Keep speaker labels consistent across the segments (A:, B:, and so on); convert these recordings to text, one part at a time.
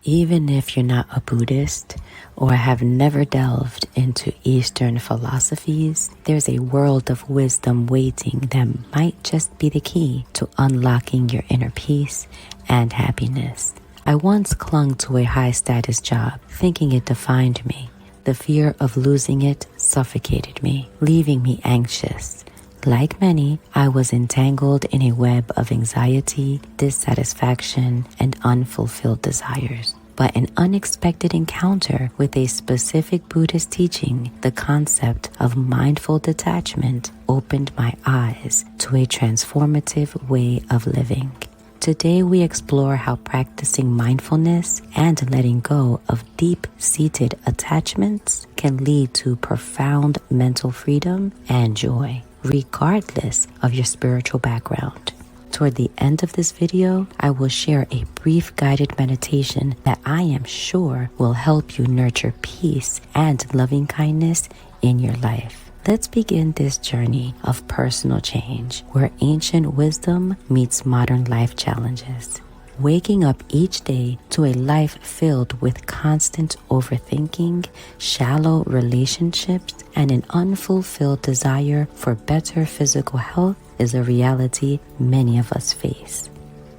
A: Even if you're not a Buddhist or have never delved into Eastern philosophies, there's a world of wisdom waiting that might just be the key to unlocking your inner peace and happiness. I once clung to a high-status job, thinking it defined me. The fear of losing it suffocated me, leaving me anxious. Like many, I was entangled in a web of anxiety, dissatisfaction, and unfulfilled desires. But an unexpected encounter with a specific Buddhist teaching, the concept of mindful detachment, opened my eyes to a transformative way of living. Today we explore how practicing mindfulness and letting go of deep-seated attachments can lead to profound mental freedom and joy, regardless of your spiritual background. Toward the end of this video, I will share a brief guided meditation that I am sure will help you nurture peace and loving kindness in your life. Let's begin this journey of personal change where ancient wisdom meets modern life challenges. Waking up each day to a life filled with constant overthinking, shallow relationships, and an unfulfilled desire for better physical health is a reality many of us face.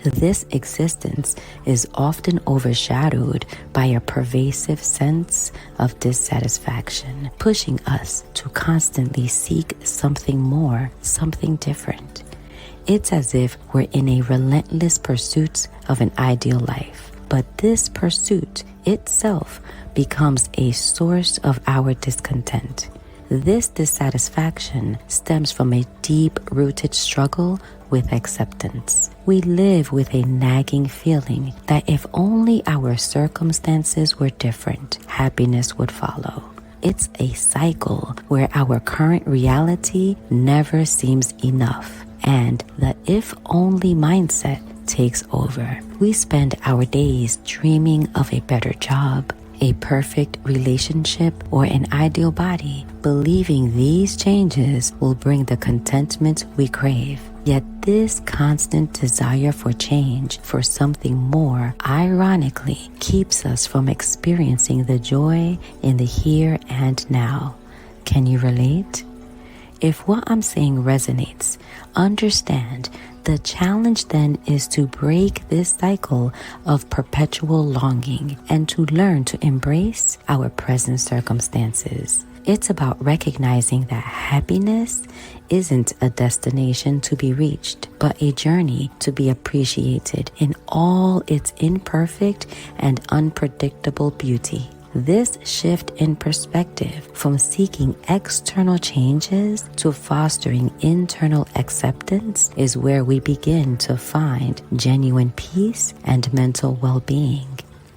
A: This existence is often overshadowed by a pervasive sense of dissatisfaction, pushing us to constantly seek something more, something different. It's as if we're in a relentless pursuit of an ideal life, but this pursuit itself becomes a source of our discontent. This dissatisfaction stems from a deep-rooted struggle with acceptance. We live with a nagging feeling that if only our circumstances were different, happiness would follow. It's a cycle where our current reality never seems enough, and the if-only mindset takes over. We spend our days dreaming of a better job, a perfect relationship, or an ideal body, believing these changes will bring the contentment we crave. Yet this constant desire for change, for something more, ironically keeps us from experiencing the joy in the here and now. Can you relate? If what I'm saying resonates, understand the challenge then is to break this cycle of perpetual longing and to learn to embrace our present circumstances. It's about recognizing that happiness isn't a destination to be reached, but a journey to be appreciated in all its imperfect and unpredictable beauty. This shift in perspective from seeking external changes to fostering internal acceptance is where we begin to find genuine peace and mental well-being.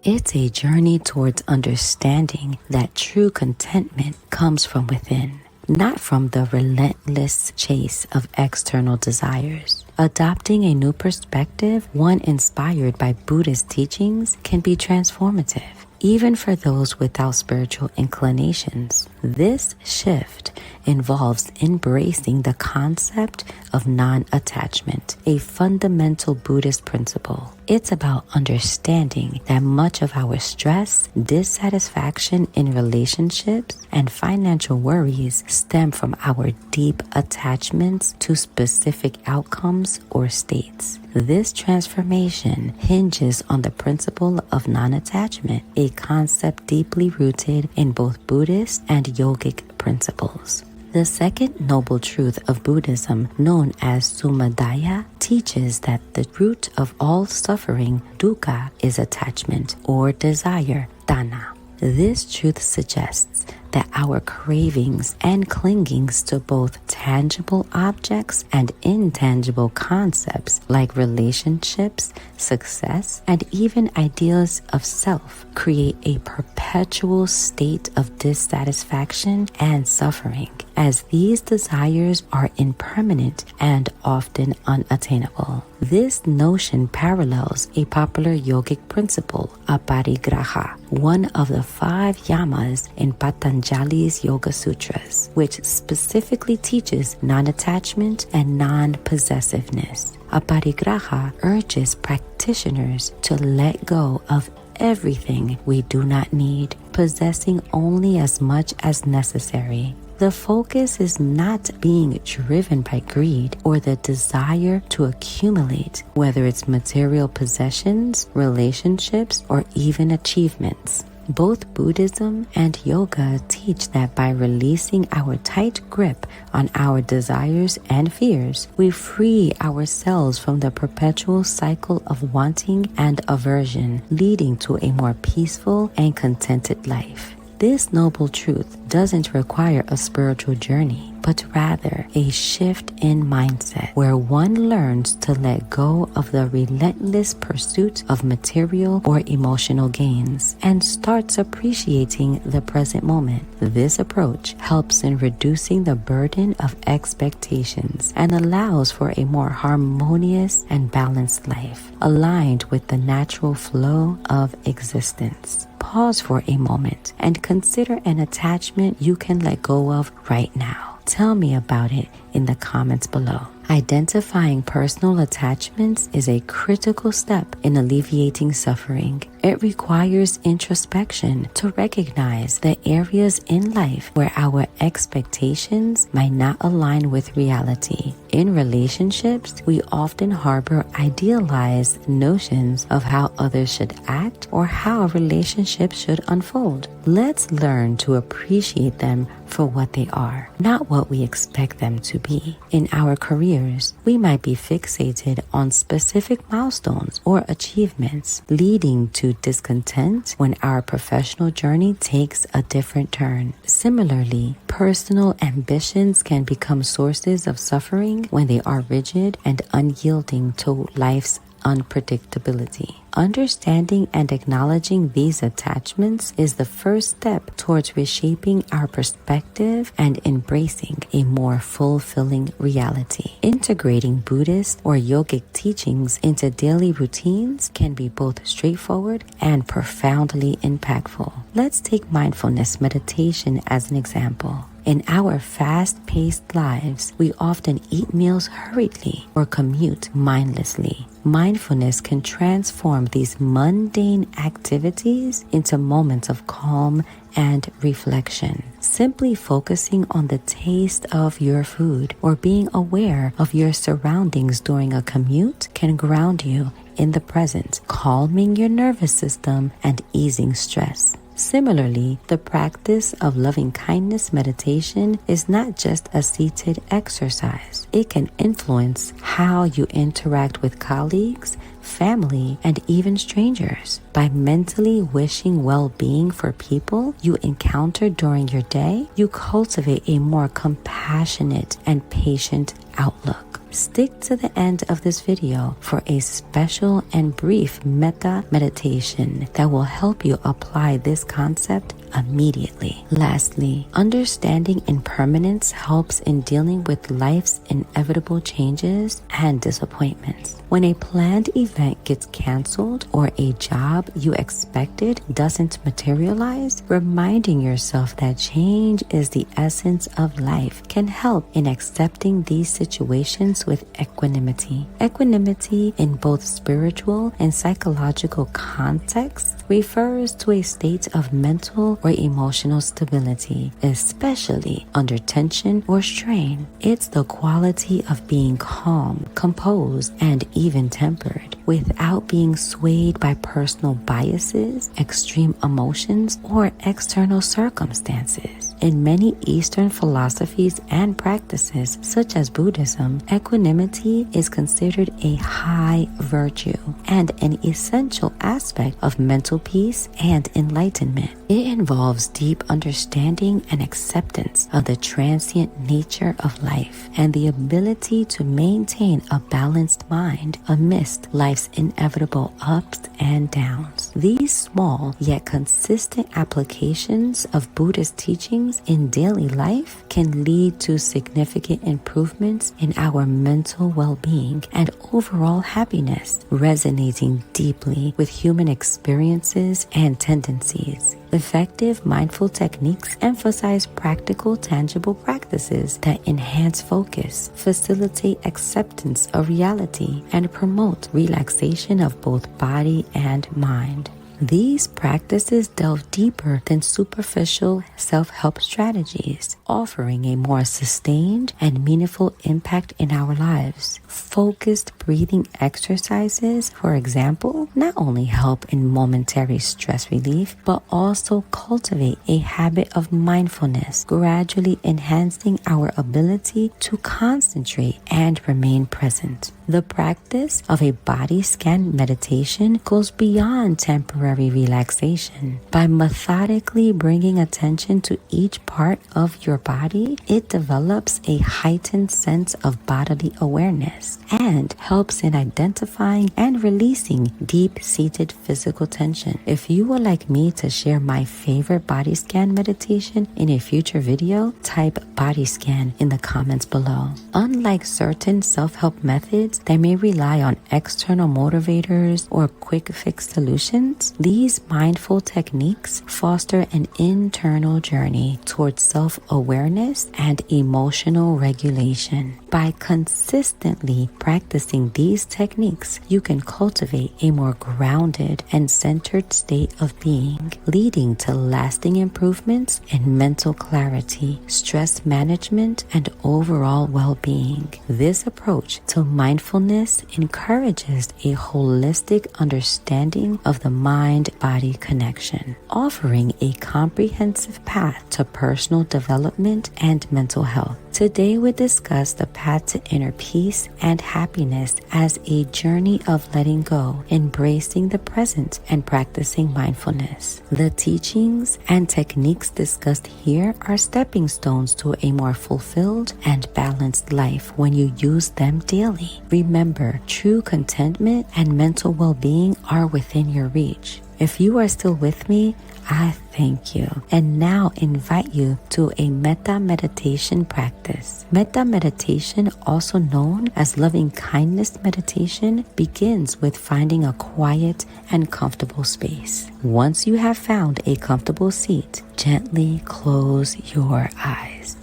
A: It's a journey towards understanding that true contentment comes from within, not from the relentless chase of external desires. Adopting a new perspective, one inspired by Buddhist teachings, can be transformative, even for those without spiritual inclinations. This shift involves embracing the concept of non-attachment, a fundamental Buddhist principle. It's about understanding that much of our stress, dissatisfaction in relationships, and financial worries stem from our deep attachments to specific outcomes or states. This transformation hinges on the principle of non-attachment, a concept deeply rooted in both Buddhist and yogic principles. The second noble truth of Buddhism, known as Sumedaya, teaches that the root of all suffering, dukkha, is attachment or desire, tanha. This truth suggests that our cravings and clingings to both tangible objects and intangible concepts like relationships, success, and even ideas of self create a perpetual state of dissatisfaction and suffering, as these desires are impermanent and often unattainable. This notion parallels a popular yogic principle, aparigraha, one of the 5 yamas in Patanjali's Yoga Sutras, which specifically teaches non-attachment and non-possessiveness. Aparigraha urges practitioners to let go of everything we do not need, possessing only as much as necessary. The focus is not being driven by greed or the desire to accumulate, whether it's material possessions, relationships, or even achievements. Both Buddhism and yoga teach that by releasing our tight grip on our desires and fears, we free ourselves from the perpetual cycle of wanting and aversion, leading to a more peaceful and contented life. This noble truth doesn't require a spiritual journey, but rather a shift in mindset where one learns to let go of the relentless pursuit of material or emotional gains and starts appreciating the present moment. This approach helps in reducing the burden of expectations and allows for a more harmonious and balanced life, aligned with the natural flow of existence. Pause for a moment and consider an attachment you can let go of right now. Tell me about it in the comments below. Identifying personal attachments is a critical step in alleviating suffering. It requires introspection to recognize the areas in life where our expectations might not align with reality. In relationships, we often harbor idealized notions of how others should act or how a relationship should unfold. Let's learn to appreciate them for what they are, not what we expect them to be. In our careers, we might be fixated on specific milestones or achievements, leading to discontent when our professional journey takes a different turn. Similarly, personal ambitions can become sources of suffering when they are rigid and unyielding to life's unpredictability. Understanding and acknowledging these attachments is the first step towards reshaping our perspective and embracing a more fulfilling reality. Integrating Buddhist or yogic teachings into daily routines can be both straightforward and profoundly impactful. Let's take mindfulness meditation as an example. In our fast-paced lives, we often eat meals hurriedly or commute mindlessly. Mindfulness can transform these mundane activities into moments of calm and reflection. Simply focusing on the taste of your food or being aware of your surroundings during a commute can ground you in the present, calming your nervous system and easing stress. Similarly, the practice of loving kindness meditation is not just a seated exercise. It can influence how you interact with colleagues, family, and even strangers. By mentally wishing well-being for people you encounter during your day, you cultivate a more compassionate and patient outlook. Stick to the end of this video for a special and brief metta meditation that will help you apply this concept immediately. Lastly, understanding impermanence helps in dealing with life's inevitable changes and disappointments. When a planned event gets canceled or a job you expected doesn't materialize, reminding yourself that change is the essence of life can help in accepting these situations with equanimity. Equanimity in both spiritual and psychological contexts refers to a state of mental or emotional stability, especially under tension or strain. It's the quality of being calm, composed, and even-tempered without being swayed by personal biases, extreme emotions, or external circumstances. In many Eastern philosophies and practices, such as Buddhism, equanimity is considered a high virtue and an essential aspect of mental peace and enlightenment. It involves deep understanding and acceptance of the transient nature of life and the ability to maintain a balanced mind amidst life's inevitable ups and downs. These small yet consistent applications of Buddhist teachings in daily life can lead to significant improvements in our mental well-being and overall happiness, resonating deeply with human experiences and tendencies. Effective mindful techniques emphasize practical, tangible practices that enhance focus, facilitate acceptance of reality, and promote relaxation of both body and mind. These practices delve deeper than superficial self-help strategies, offering a more sustained and meaningful impact in our lives. Focused breathing exercises, for example, not only help in momentary stress relief, but also cultivate a habit of mindfulness, gradually enhancing our ability to concentrate and remain present. The practice of a body scan meditation goes beyond temporary relaxation. By methodically bringing attention to each part of your body, it develops a heightened sense of bodily awareness and helps in identifying and releasing deep-seated physical tension. If you would like me to share my favorite body scan meditation in a future video, type body scan in the comments below. Unlike certain self-help methods that may rely on external motivators or quick fix solutions, these mindful techniques foster an internal journey towards self-awareness and emotional regulation. By consistently practicing these techniques, you can cultivate a more grounded and centered state of being, leading to lasting improvements in mental clarity, stress management, and overall well-being. This approach to mindfulness encourages a holistic understanding of the mind-body connection, offering a comprehensive path to personal development and mental health. Today we discuss the path to inner peace and happiness as a journey of letting go, embracing the present, and practicing mindfulness. The teachings and techniques discussed here are stepping stones to a more fulfilled and balanced life when you use them daily. Remember, true contentment and mental well-being are within your reach. If you are still with me, I thank you and now invite you to a metta meditation practice. Metta meditation, also known as loving kindness meditation, begins with finding a quiet and comfortable space. Once you have found a comfortable seat, gently close your eyes.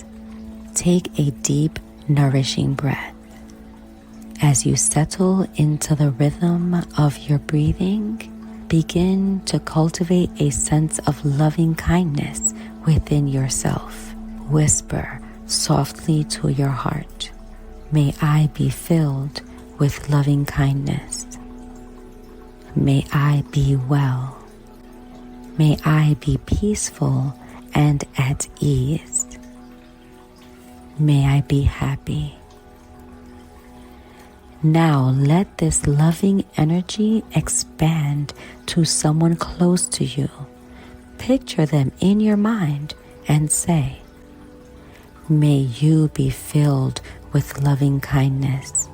A: Take a deep, nourishing breath. As you settle into the rhythm of your breathing, begin to cultivate a sense of loving kindness within yourself. Whisper softly to your heart, "May I be filled with loving kindness. May I be well. May I be peaceful and at ease. May I be happy." Now let this loving energy expand to someone close to you. Picture them in your mind and say, "May you be filled with loving kindness.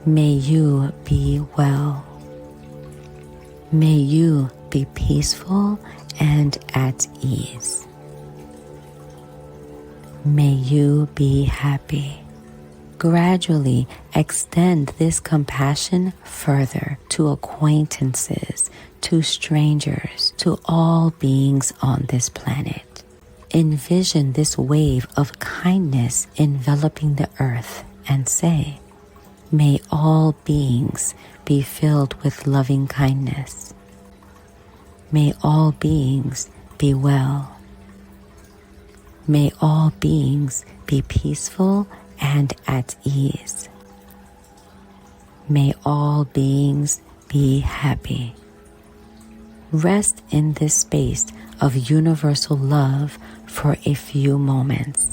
A: May you be well. May you be peaceful and at ease. May you be happy." Gradually extend this compassion further to acquaintances, to strangers, to all beings on this planet. Envision this wave of kindness enveloping the earth and say, "May all beings be filled with loving kindness. May all beings be well. May all beings be peaceful and at ease. May all beings be happy." Rest in this space of universal love for a few moments.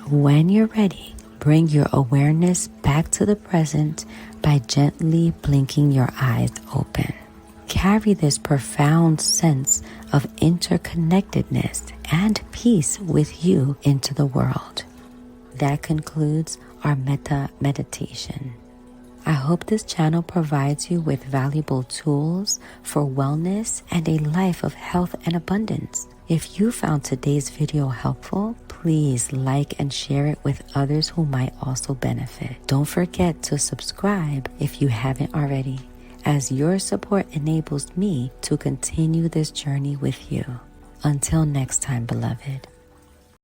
A: When you're ready, bring your awareness back to the present by gently blinking your eyes open. Carry this profound sense of interconnectedness and peace with you into the world. That concludes our metta meditation. I hope this channel provides you with valuable tools for wellness and a life of health and abundance. If you found today's video helpful, please like and share it with others who might also benefit. Don't forget to subscribe if you haven't already, as your support enables me to continue this journey with you. Until next time, beloved.